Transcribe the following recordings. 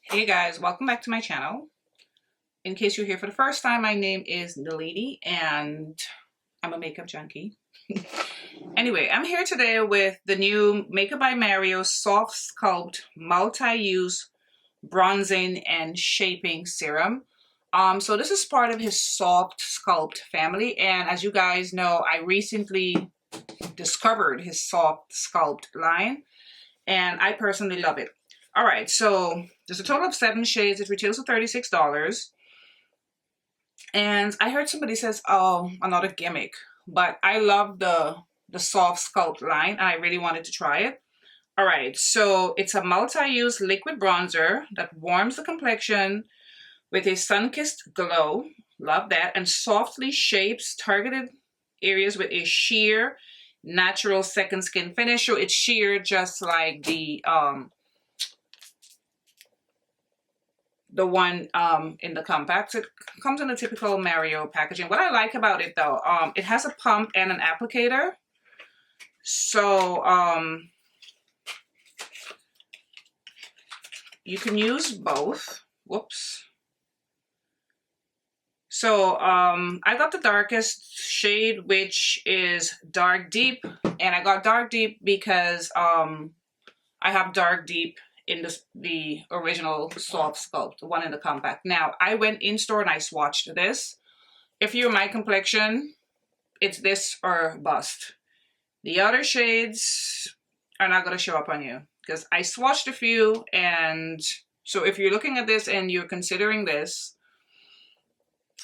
Hey guys, welcome back to my channel. In case you're here for the first time, my name is Nalini and I'm a makeup junkie. Anyway, I'm here today with the new Makeup by Mario SoftSculpt Multi-Use Bronzing and Shaping Serum. So this is part of his SoftSculpt family, and as you guys know, I recently discovered his SoftSculpt line and I personally love it. All right, so there's a total of 7 shades. It retails for $36. And I heard somebody says, oh, another gimmick. But I love the SoftSculpt line, and I really wanted to try it. All right, so it's a multi-use liquid bronzer that warms the complexion with a sun-kissed glow. Love that. And softly shapes targeted areas with a sheer, natural second skin finish. So it's sheer just like the one in the compacts. It comes in a typical Mario packaging. What I like about it though, it has a pump and an applicator. So you can use both. Whoops. So I got the darkest shade, which is dark deep, and I got dark deep because I have dark deep in the original SoftSculpt, the one in the compact. Now, I went in store and I swatched this. If you're my complexion, it's this or bust. The other shades are not going to show up on you because I swatched a few, and so if you're looking at this and you're considering this,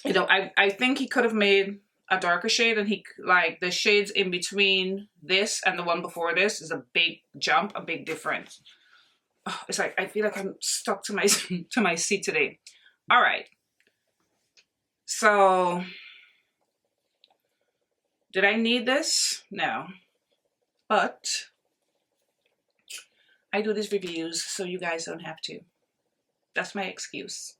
you know, I think he could have made a darker shade, and he, like, the shades in between this and the one before this is a big jump, a big difference. Oh, it's like I feel like I'm stuck to my seat today. All right. So, did I need this? No. But I do these reviews so you guys don't have to. That's my excuse.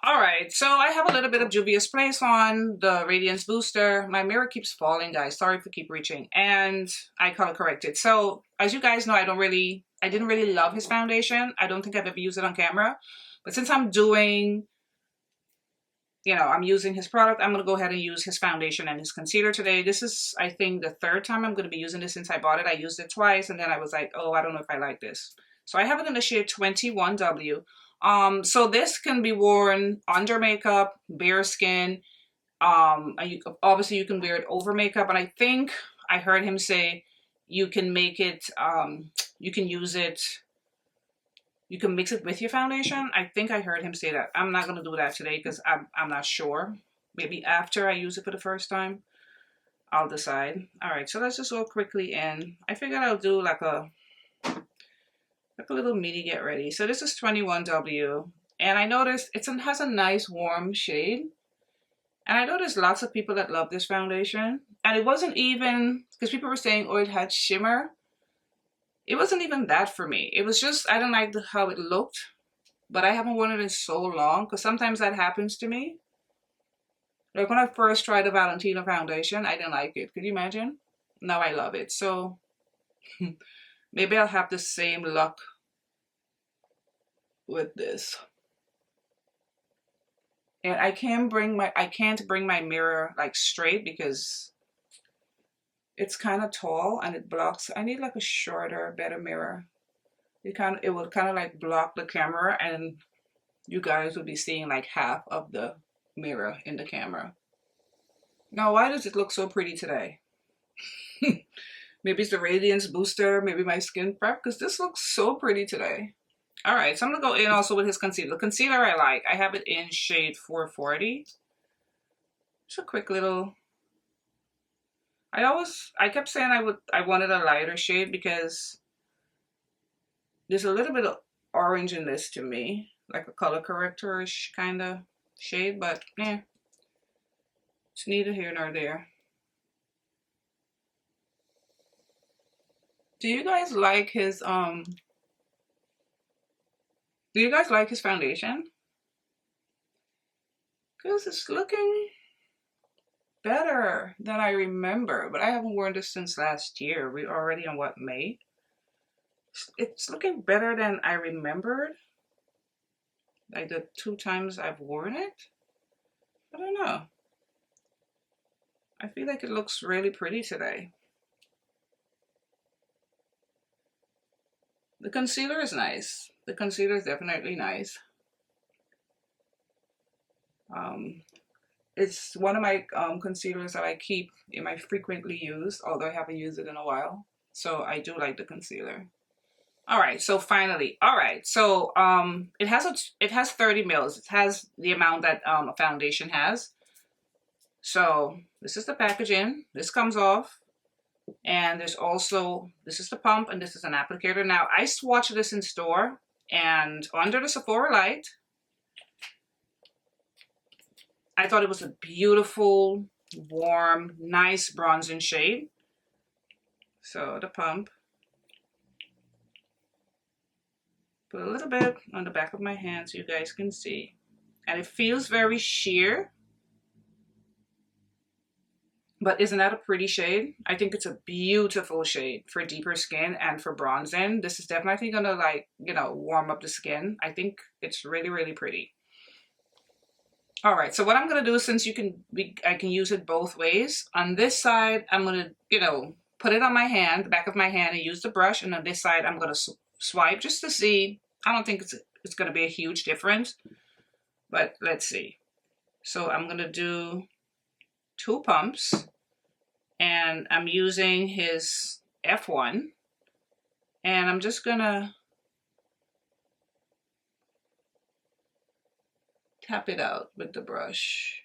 All right, so I have a little bit of Juvia's Place on, the Radiance Booster. My mirror keeps falling, guys. Sorry for keep reaching. And I color corrected. So, as you guys know, I didn't really love his foundation. I don't think I've ever used it on camera. But since I'm doing, you know, I'm using his product, I'm going to go ahead and use his foundation and his concealer today. This is, I think, the 3rd time I'm going to be using this since I bought it. I used it twice, and then I was like, oh, I don't know if I like this. So I have it in the shade 21W. So this can be worn under makeup, bare skin. Obviously you can wear it over makeup, and I think I heard him say you can make it, you can use it, you can mix it with your foundation. I think I heard him say that. I'm not going to do that today because I'm not sure. Maybe after I use it for the first time, I'll decide. All right, so let's just go quickly in. I figured I'll do like a little mini get ready. So this is 21W, and I noticed it has a nice warm shade, and I know there's lots of people that love this foundation, and it wasn't even, because people were saying, oh, it had shimmer. It wasn't even that for me. It was just, I don't like how it looked, but I haven't worn it in so long, because sometimes that happens to me. Like when I first tried the Valentino foundation, I didn't like it. Could you imagine? Now I love it. So maybe I'll have the same luck with this. And I can't bring my mirror like straight because it's kind of tall and it blocks. I need like a shorter, better mirror. It would kind of like block the camera, and you guys would be seeing like half of the mirror in the camera. Now, why does it look so pretty today? Maybe it's the Radiance Booster, maybe my skin prep, because this looks so pretty today. All right, so I'm going to go in also with his concealer. The concealer I like. I have it in shade 440. Just a quick little... I kept saying I wanted a lighter shade because there's a little bit of orange in this to me. Like a color corrector-ish kind of shade, but yeah. It's neither here nor there. Do you guys like his foundation? Because it's looking better than I remember, but I haven't worn this since last year. We're already on what, May? It's looking better than I remembered. Like the 2 times I've worn it. I don't know. I feel like it looks really pretty today. The concealer is nice. The concealer is definitely nice. It's one of my concealers that I keep in my frequently used, although I haven't used it in a while. So I do like the concealer. All right, so finally, all right, so it has 30 mils. It has the amount that a foundation has. So this is the packaging. This comes off, and there's also, this is the pump, and this is an applicator. Now I swatched this in store, and under the Sephora light, I thought it was a beautiful, warm, nice bronzing shade. So the pump. Put a little bit on the back of my hand so you guys can see. And it feels very sheer. But isn't that a pretty shade? I think it's a beautiful shade for deeper skin and for bronzing. This is definitely gonna, like, you know, warm up the skin. I think it's really, really pretty. All right, so what I'm gonna do, since I can use it both ways. On this side, I'm gonna, you know, put it on my hand, the back of my hand, and use the brush. And on this side, I'm gonna swipe just to see. I don't think it's gonna be a huge difference, but let's see. So I'm gonna do 2 pumps, and I'm using his F1, and I'm just gonna tap it out with the brush.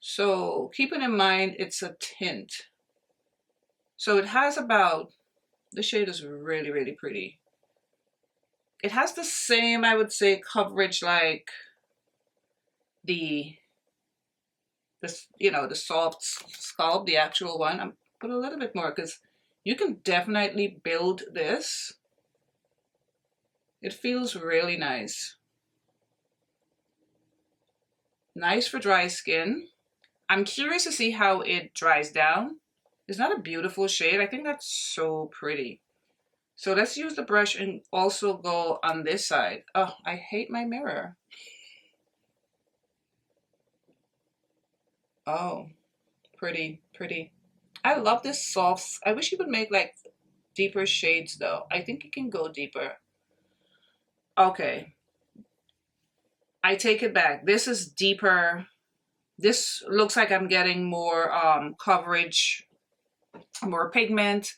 So keeping in mind it's a tint. So it has about, the shade is really, really pretty. It has the same, I would say, coverage like the you know, the SoftSculpt, the actual one. I'm put a little bit more because you can definitely build this. It feels really nice. Nice for dry skin. I'm curious to see how it dries down. It's not a beautiful shade. I think that's so pretty. So let's use the brush and also go on this side. Oh, I hate my mirror. Oh, pretty, pretty. I love this soft. I wish you would make like deeper shades though. I think you can go deeper. Okay. I take it back. This is deeper. This looks like I'm getting more coverage, more pigment,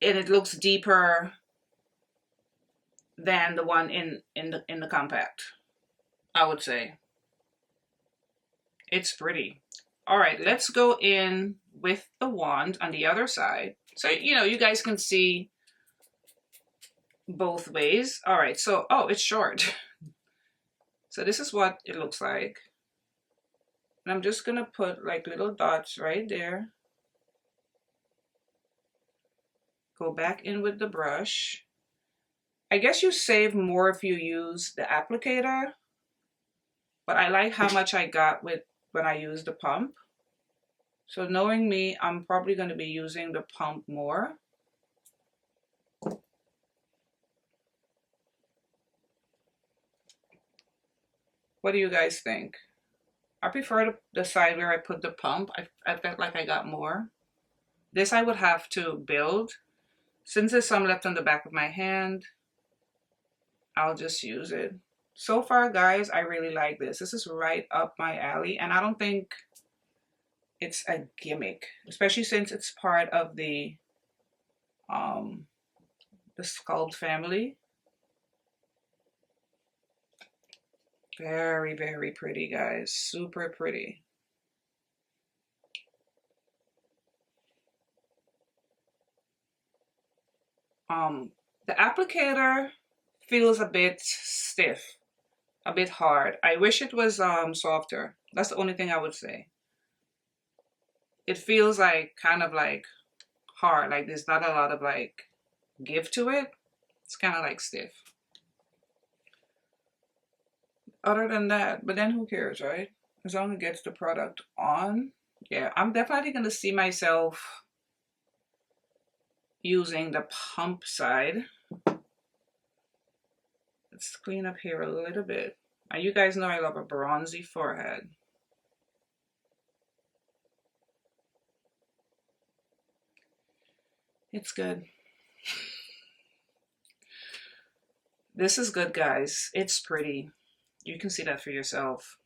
and it looks deeper than the one in the compact, I would say. It's pretty. All right, let's go in with the wand on the other side. So, you know, you guys can see both ways. All right, so, oh, it's short. So this is what it looks like. And I'm just gonna put like little dots right there. Go back in with the brush. I guess you save more if you use the applicator, but I like how much I got with when I use the pump. So knowing me, I'm probably going to be using the pump more. What do you guys think? I prefer the side where I put the pump. I felt like I got more. This I would have to build. Since there's some left on the back of my hand, I'll just use it. So far, guys, I really like this. This is right up my alley, and I don't think it's a gimmick, especially since it's part of the Sculpt family. Very, very pretty, guys. Super pretty. The applicator feels a bit stiff, a bit hard. I wish it was softer. That's the only thing I would say. It feels like kind of like hard, like there's not a lot of like give to it. It's kind of like stiff. Other than that, but then who cares, right? As long as it gets the product on, Yeah, I'm definitely going to see myself using the pump side. Let's clean up here a little bit. And you guys know I love a bronzy forehead. It's good. This is good, guys. It's pretty. You can see that for yourself.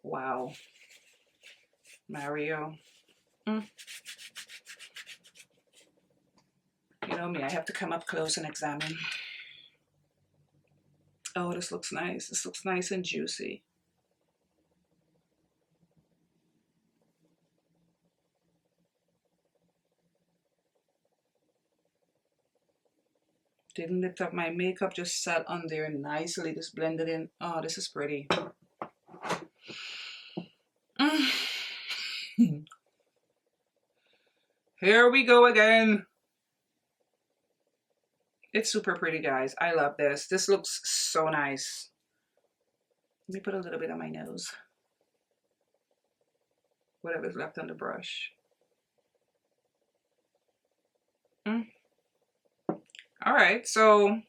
Wow. Mario. You know me, I have to come up close and examine. Oh, this looks nice. This looks nice and juicy. Didn't lift up my makeup, just sat on there nicely, just blended in. Oh, this is pretty. Here we go again. It's super pretty, guys. I love this. This looks so nice. Let me put a little bit on my nose. Whatever's left on the brush. All right, so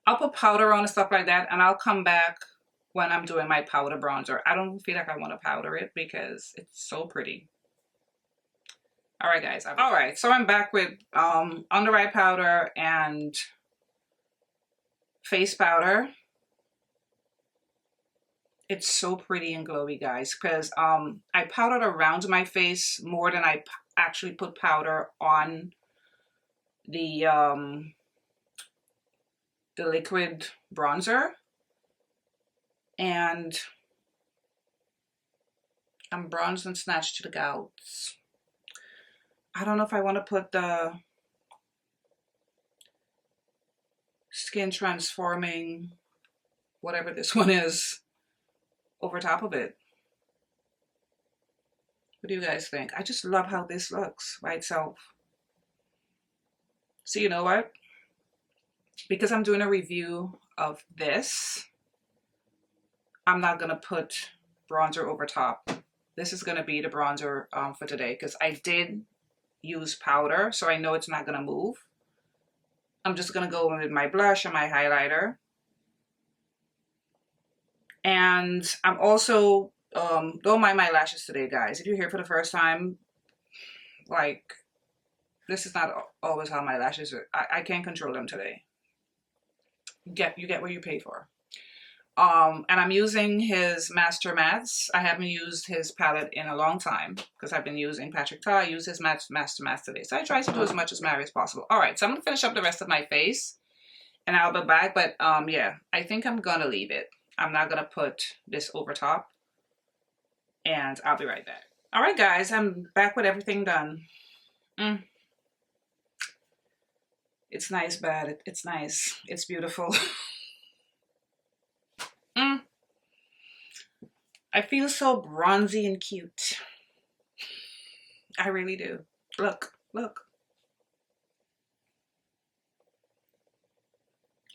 I'll put powder on and stuff like that, and I'll come back when I'm doing my powder bronzer. I don't feel like I want to powder it because it's so pretty. All right, guys. All right, so I'm back with under eye powder and face powder. It's so pretty and glowy, guys, because I powdered around my face more than I actually put powder on the liquid bronzer. And I'm bronzed and snatched to the gouts. I don't know if I want to put the skin transforming, whatever this one is, over top of it. What do you guys think? I just love how this looks by itself. So you know what? Because I'm doing a review of this, I'm not going to put bronzer over top. This is going to be the bronzer for today because I did use powder, so I know it's not going to move. I'm just going to go with my blush and my highlighter. And I'm also, don't mind my lashes today, guys. If you're here for the first time, like, this is not always how my lashes are. I can't control them today. You get what you pay for. And I'm using his Master Mattes. I haven't used his palette in a long time because I've been using Patrick Ta. I use his Master Mattes today. So I try to do as much as Mary as possible. All right, so I'm going to finish up the rest of my face and I'll be back. But yeah, I think I'm going to leave it. I'm not going to put this over top. And I'll be right back. All right, guys, I'm back with everything done. It's nice, bad. It's nice. It's beautiful. I feel so bronzy and cute. I really do. Look, look.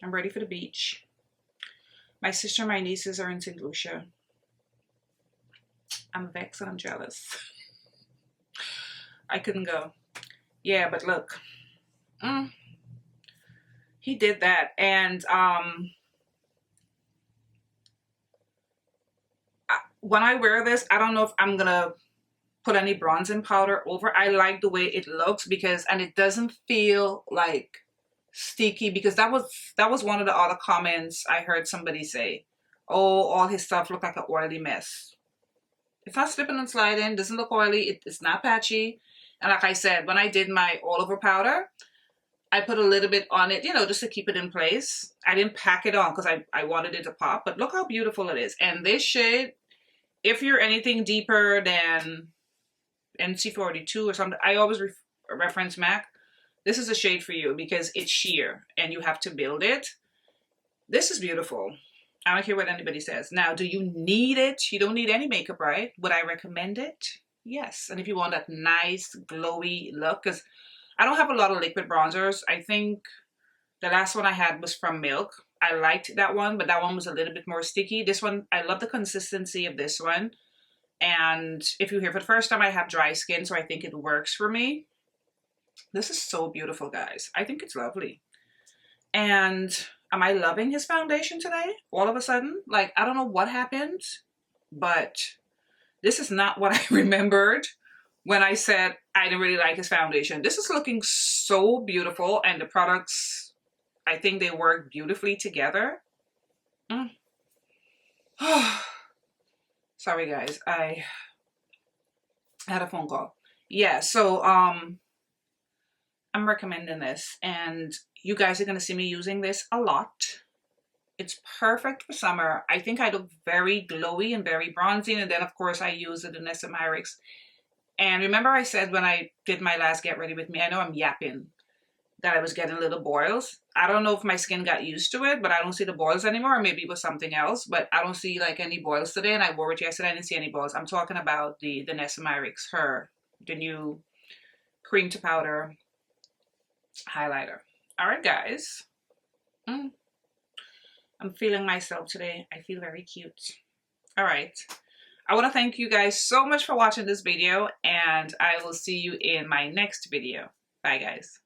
I'm ready for the beach. My sister and my nieces are in St. Lucia. I'm vexed and I'm jealous. I couldn't go. Yeah, but look. He did that. And when I wear this, I don't know if I'm gonna put any bronzing powder over. I like the way it looks because, and it doesn't feel like sticky, because that was one of the other comments I heard somebody say, oh, all his stuff look like an oily mess. It's not slipping and sliding, doesn't look oily, it's not patchy. And like I said, when I did my all over powder, I put a little bit on it, you know, just to keep it in place. I didn't pack it on because I wanted it to pop, but look how beautiful it is. And this shade, if you're anything deeper than NC42 or something, I always reference MAC. This is a shade for you because it's sheer and you have to build it. This is beautiful. I don't care what anybody says. Now, do you need it? You don't need any makeup, right? Would I recommend it? Yes. And if you want that nice glowy look, because I don't have a lot of liquid bronzers. I think The last one I had was from Milk. I liked that one, but that one was a little bit more sticky. This one, I love the consistency of this one. And if you're here for the first time, I have dry skin, so I think it works for me. This is so beautiful, guys. I think it's lovely. And am I loving his foundation today? All of a sudden? Like, I don't know what happened, but this is not what I remembered when I said I didn't really like his foundation. This is looking so beautiful, and the products, I think they work beautifully together. Sorry guys, I had a phone call. Yeah, so I'm recommending this, and you guys are gonna see me using this a lot. It's perfect for summer. I think I look very glowy and very bronzy, and then of course I use the Hydrates. And remember I said when I did my last Get Ready With Me, I know I'm yapping, that I was getting little boils. I don't know if my skin got used to it, but I don't see the boils anymore, or maybe it was something else, but I don't see like any boils today, and I wore it yesterday, I didn't see any boils. I'm talking about the Hydrates, the new cream to powder highlighter. All right, guys. I'm feeling myself today. I feel very cute. All right. I want to thank you guys so much for watching this video, and I will see you in my next video. Bye, guys.